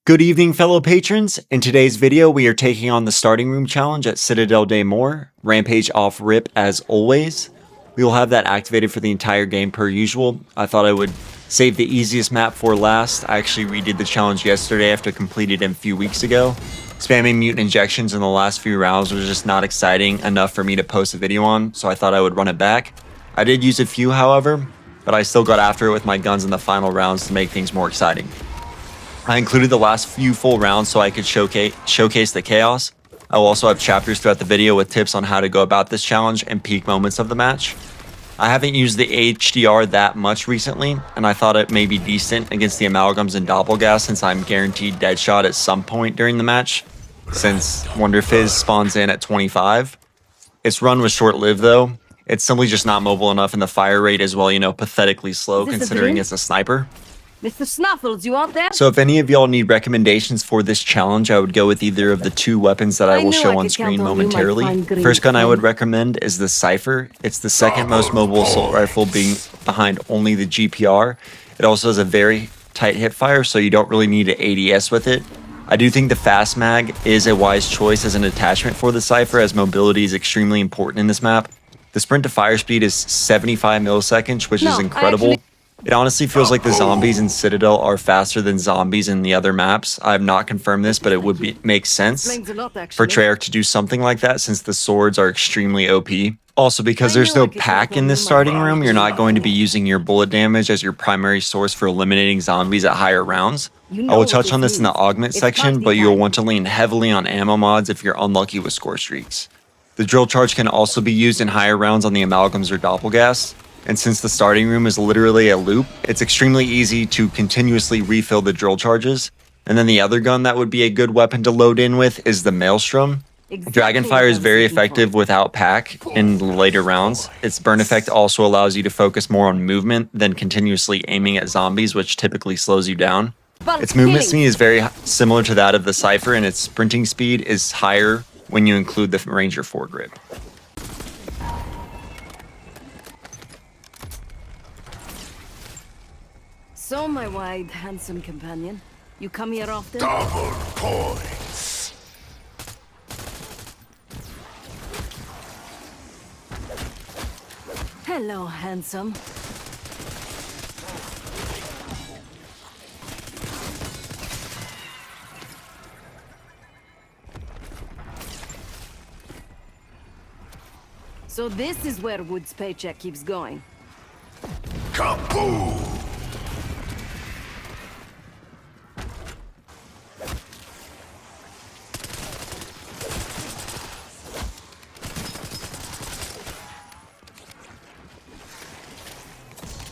Good evening, fellow patrons. In today's video, we are taking on the starting room challenge at Citadel Des Morts. Rampage off rip as always. We will have that activated for the entire game per usual. I thought I would save the easiest map for last. I actually redid the challenge yesterday after completing it a few weeks ago. Spamming mutant injections in the last few rounds was just not exciting enough for me to post a video on, so I thought I would run it back. I did use a few, however, but I still got after it with my guns in the final rounds to make things more exciting. I included the last few full rounds so I could showcase the chaos. I will also have chapters throughout the video with tips on how to go about this challenge and peak moments of the match. I haven't used the HDR that much recently, and I thought it may be decent against the Amalgams and Doppelgas since I'm guaranteed deadshot at some point during the match, since Wonder Fizz spawns in at 25. Its run was short-lived though. It's simply just not mobile enough, and the fire rate is, well, you know, pathetically slow considering it's a sniper. Mr. Snuffles, you out there? So if any of y'all need recommendations for this challenge, I would go with either of the two weapons that I will show on screen momentarily. First gun I would recommend is the Cypher. It's the second most mobile assault rifle, being behind only the GPR. It also has a very tight hip fire, so you don't really need an ADS with it. I do think the fast mag is a wise choice as an attachment for the Cypher, as mobility is extremely important in this map. The sprint to fire speed is 75 milliseconds, which is incredible. It honestly feels like the zombies in Citadel are faster than zombies in the other maps. I have not confirmed this, but it would make sense for Treyarch to do something like that since the swords are extremely OP. Also, because there's no pack in this starting room, you're not going to be using your bullet damage as your primary source for eliminating zombies at higher rounds. I will touch on this in the augment section, but you'll want to lean heavily on ammo mods if you're unlucky with score streaks. The drill charge can also be used in higher rounds on the Amalgams or Doppelgas. And since the starting room is literally a loop, it's extremely easy to continuously refill the drill charges. And then the other gun that would be a good weapon to load in with is the Maelstrom. Dragonfire is very effective without pack in later rounds. Its burn effect also allows you to focus more on movement than continuously aiming at zombies, which typically slows you down. Its movement speed is very similar to that of the Cypher, and its sprinting speed is higher when you include the Ranger foregrip. So, my wide, handsome companion, you come here often? Double points. Hello, handsome. So this is where Wood's paycheck keeps going. Kaboom!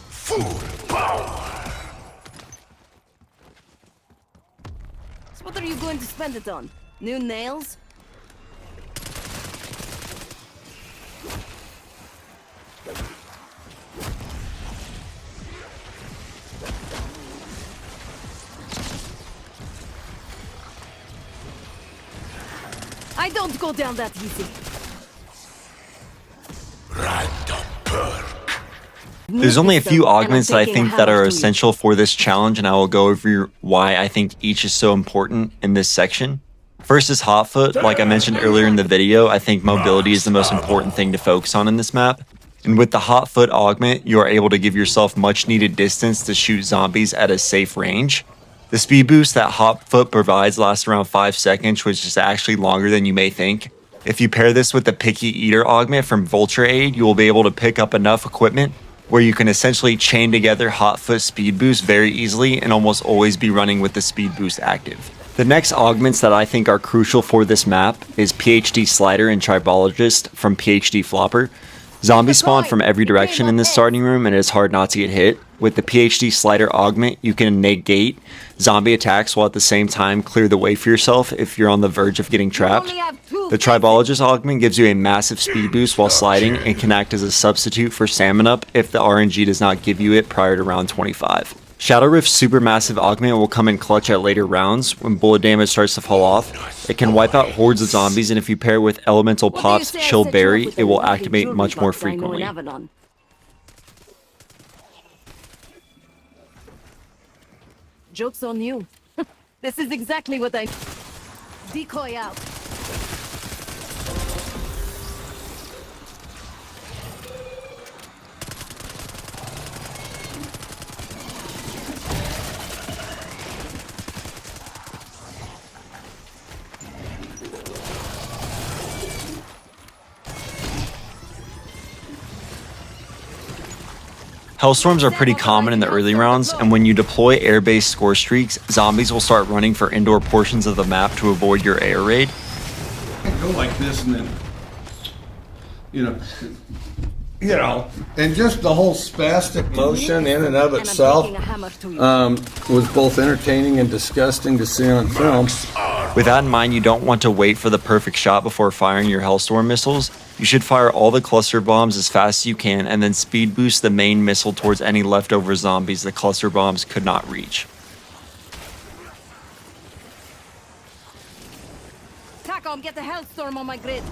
Full power! So what are you going to spend it on? New nails? I don't go down that easy. Random perk. There's only a few augments that I think that are essential for this challenge, and I will go over why I think each is so important in this section. First is Hotfoot. Like I mentioned earlier in the video, I think mobility is the most important thing to focus on in this map. And with the Hotfoot augment, you are able to give yourself much needed distance to shoot zombies at a safe range. The speed boost that Hotfoot provides lasts around 5 seconds, which is actually longer than you may think. If you pair this with the Picky Eater augment from Vulture Aid, you will be able to pick up enough equipment where you can essentially chain together Hotfoot speed boost very easily and almost always be running with the speed boost active. The next augments that I think are crucial for this map is PhD Slider and Tribologist from PhD Flopper. Zombies spawn from every direction in this starting room, and it is hard not to get hit. With the PhD Slider augment, you can negate zombie attacks while at the same time clear the way for yourself if you're on the verge of getting trapped. The Tribologist augment gives you a massive speed boost while sliding and can act as a substitute for Salmon Up if the RNG does not give you it prior to round 25. Shadow Rift's supermassive augment will come in clutch at later rounds when bullet damage starts to fall off. It can wipe out hordes of zombies, and if you pair it with Elemental Pop's Chill Berry, it will activate much more frequently. Joke's on you. This is exactly what I... Decoy out. Hellstorms are pretty common in the early rounds, and when you deploy air-based score streaks, zombies will start running for indoor portions of the map to avoid your air raid. Go like this and then, you know, and just the whole spastic motion in and of itself was both entertaining and disgusting to see on film. With that in mind, you don't want to wait for the perfect shot before firing your Hellstorm missiles. You should fire all the cluster bombs as fast as you can and then speed boost the main missile towards any leftover zombies the cluster bombs could not reach. TACOM, get the Hellstorm on my grid.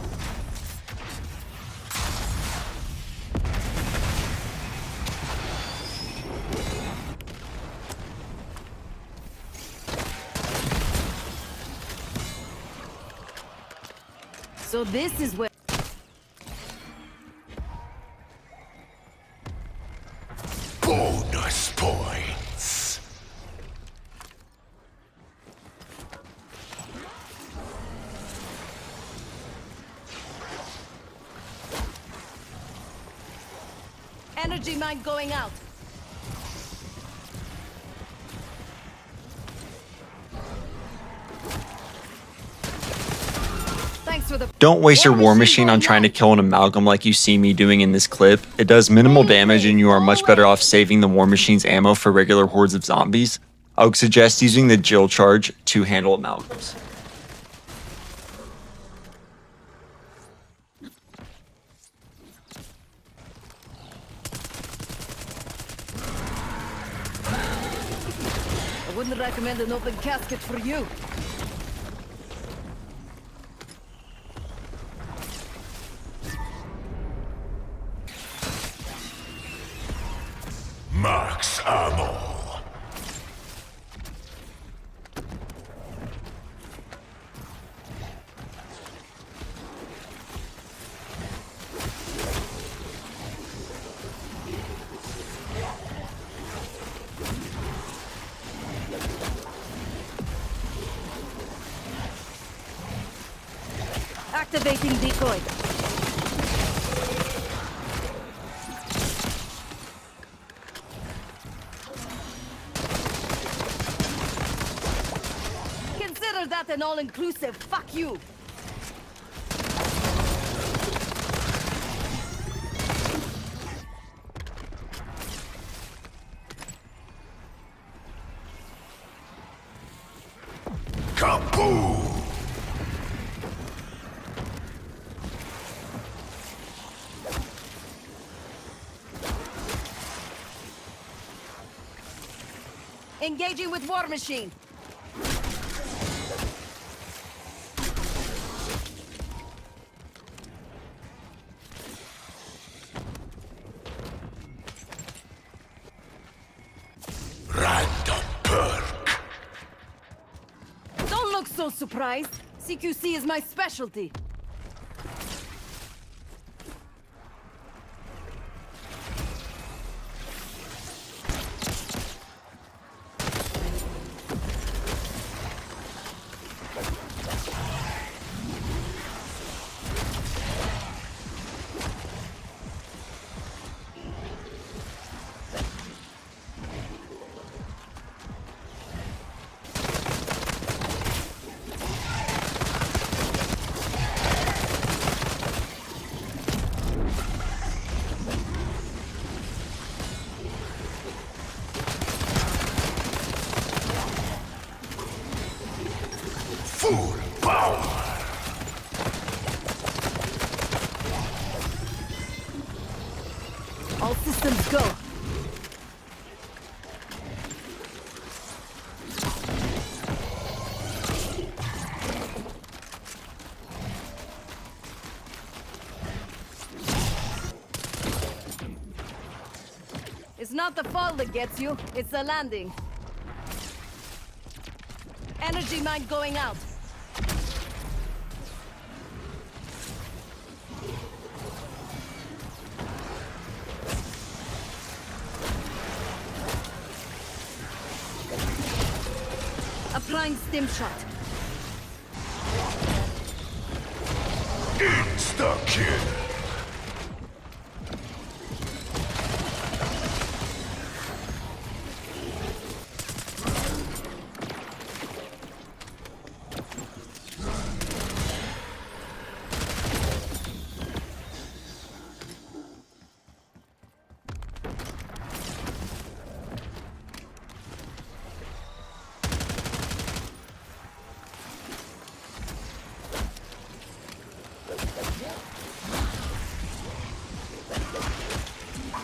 So this is where... Bonus points. Energy mine going out. Thanks for the... Don't waste your war machine on trying to kill an amalgam like you see me doing in this clip. It does minimal damage and you are much better off saving the war machine's ammo for regular hordes of zombies. I would suggest using the Jill charge to handle amalgams. I wouldn't recommend an open casket for you. Max ammo. Activating decoy. Consider that an all-inclusive fuck you. Kaboom! Engaging with war machine. Random perk. Don't look so surprised. CQC is my specialty. Full power. All systems go. It's not the fall that gets you, it's the landing. Energy mine going out. Applying stim shot. Insta-kill.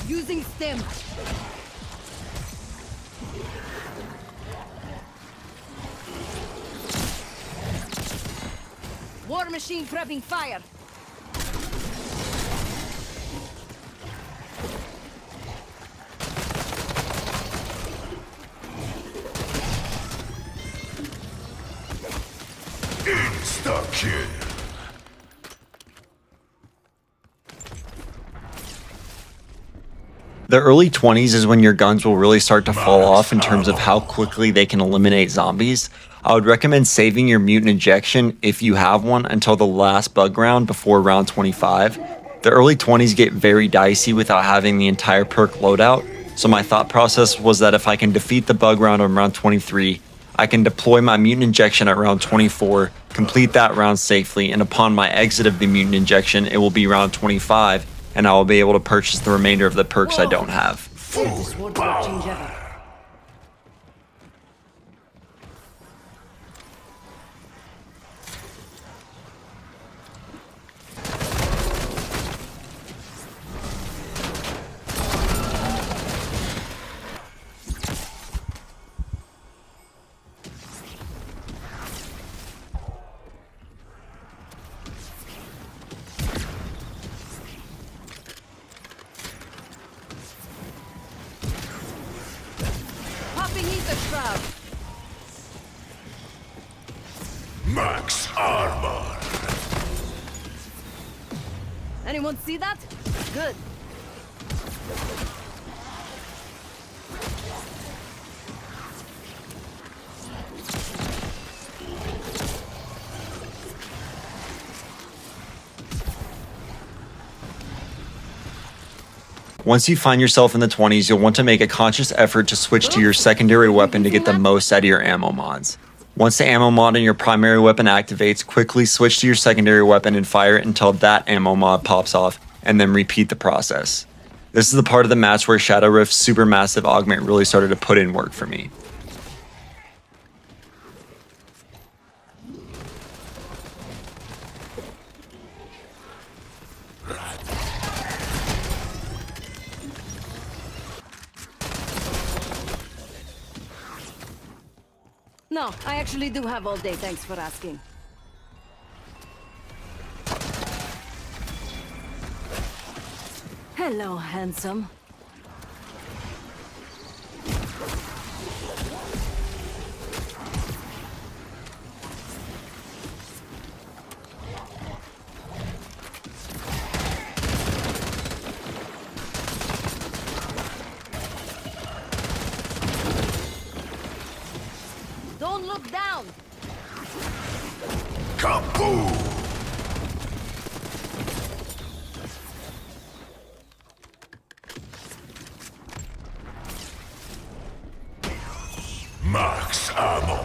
Using stim. War machine prepping fire. Insta-kill. The early 20s is when your guns will really start to fall off in terms of how quickly they can eliminate zombies. I would recommend saving your mutant injection, if you have one, until the last bug round before round 25. The early 20s get very dicey without having the entire perk loadout, so my thought process was that if I can defeat the bug round on round 23, I can deploy my mutant injection at round 24, complete that round safely, and upon my exit of the mutant injection, it will be round 25, and I will be able to purchase the remainder of the perks I don't have. Full power. Popping ether shroud. Max armor. Anyone see that? Good. Once you find yourself in the 20s, you'll want to make a conscious effort to switch to your secondary weapon to get the most out of your ammo mods. Once the ammo mod on your primary weapon activates, quickly switch to your secondary weapon and fire it until that ammo mod pops off, and then repeat the process. This is the part of the match where Shadow Rift's supermassive augment really started to put in work for me. No, I actually do have all day, thanks for asking. Hello, handsome. Don't look down! Kaboom! Max ammo.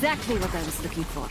exactly what I was looking for.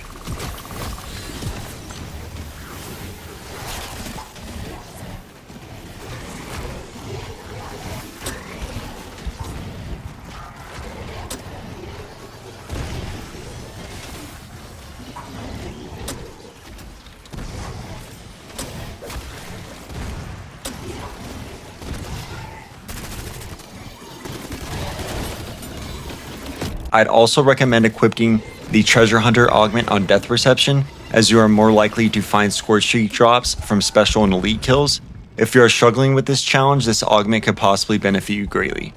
I'd also recommend equipping the Treasure Hunter augment on Death Perception, as you are more likely to find Scorch Streak drops from special and elite kills. If you are struggling with this challenge, this augment could possibly benefit you greatly.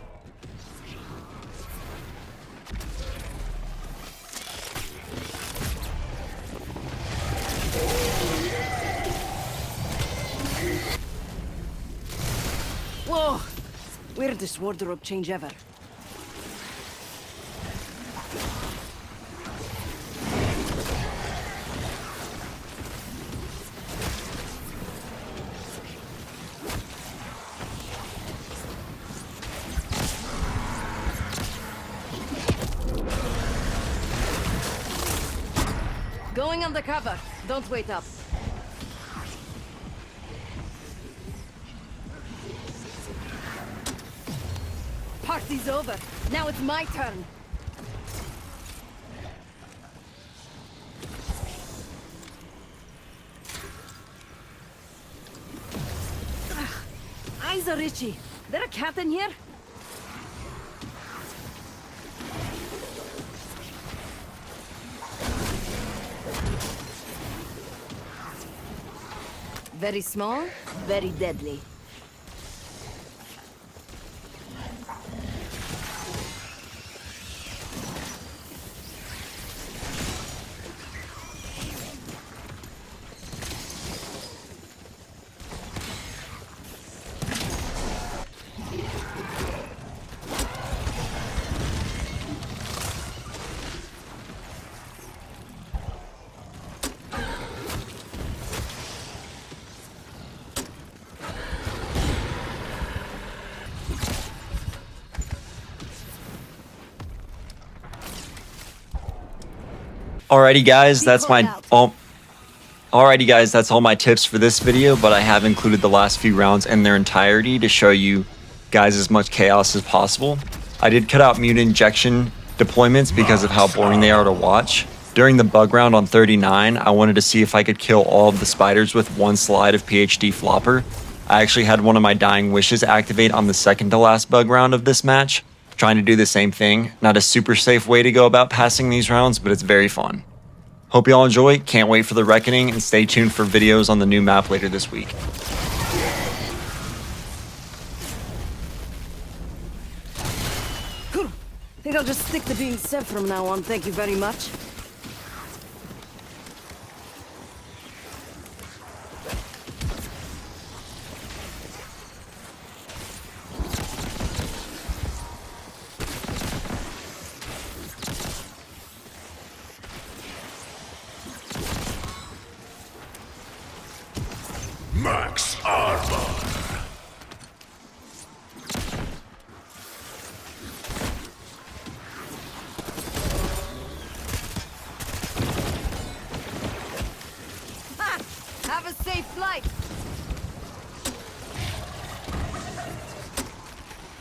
Whoa! Weirdest wardrobe change ever. Going undercover. Don't wait up. Party's over. Now it's my turn. Ugh, eyes are itchy. There a cat in here? Very small, very deadly. Alrighty guys, that's all my tips for this video, but I have included the last few rounds in their entirety to show you guys as much chaos as possible. I did cut out mutant injection deployments because of how boring they are to watch. During the bug round on 39, I wanted to see if I could kill all of the spiders with one slide of PhD flopper. I actually had one of my dying wishes activate on the second to last bug round of this match, trying to do the same thing. Not a super safe way to go about passing these rounds, but it's very fun. Hope you all enjoy, can't wait for the Reckoning, and stay tuned for videos on the new map later this week. Think I'll just stick to being Seb from now on, thank you very much. Max armor. Ha! Have a safe flight.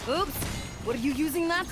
Oops, were you using that?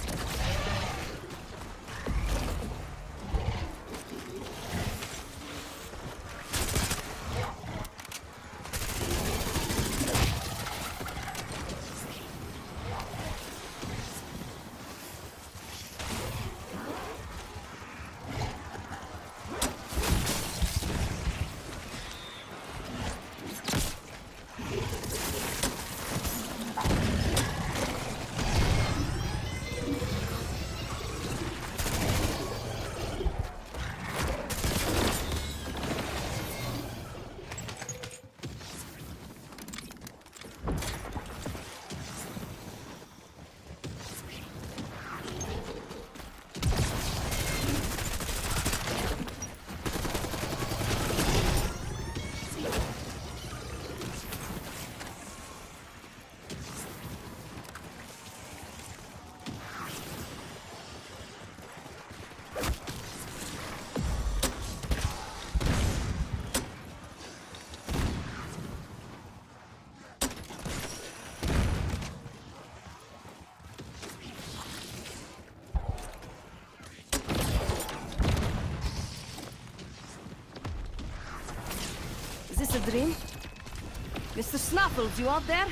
dream? Mr. Snuffles, you out there?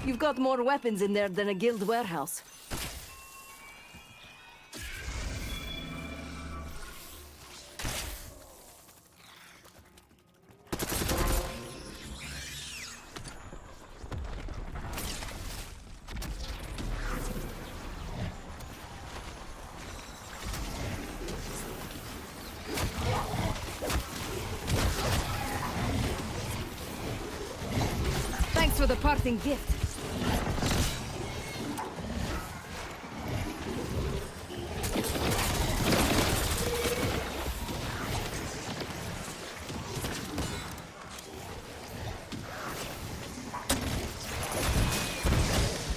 You've got more weapons in there than a guild warehouse. Thanks for the parting gift.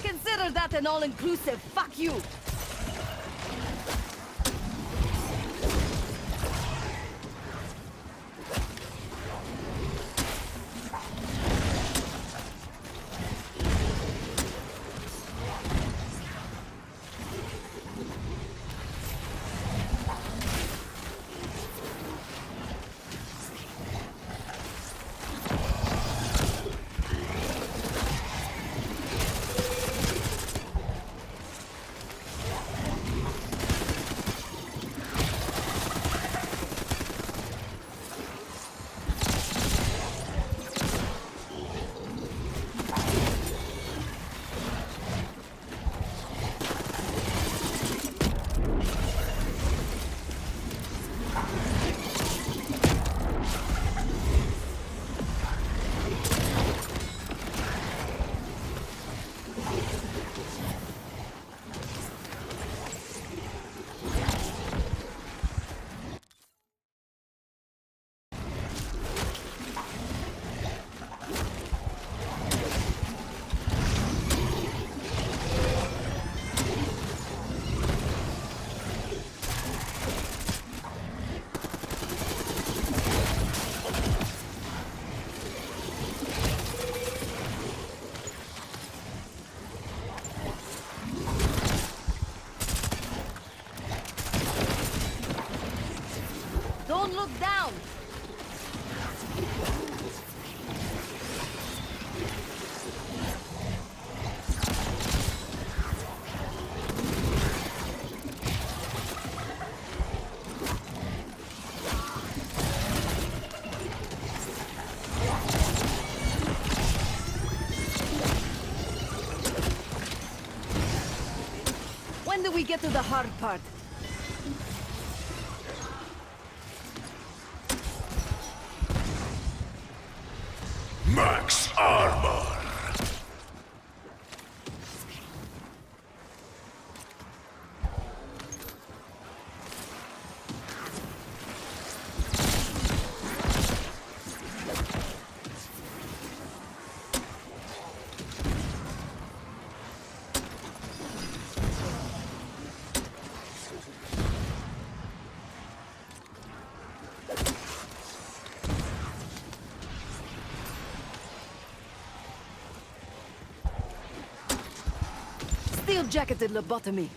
Consider that an all-inclusive fuck you! Don't look down! When do we get to the hard part? Max armor. Steel-jacketed lobotomy.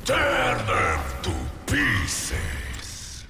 Tear them to pieces.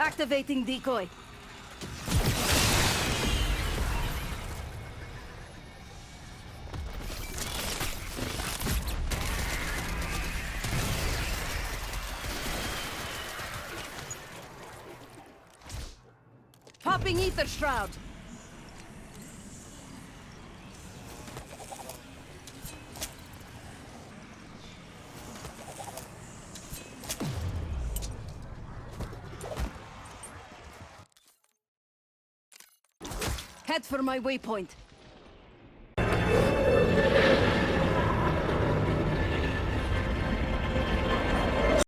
Activating decoy. Popping ether shroud. Head for my waypoint.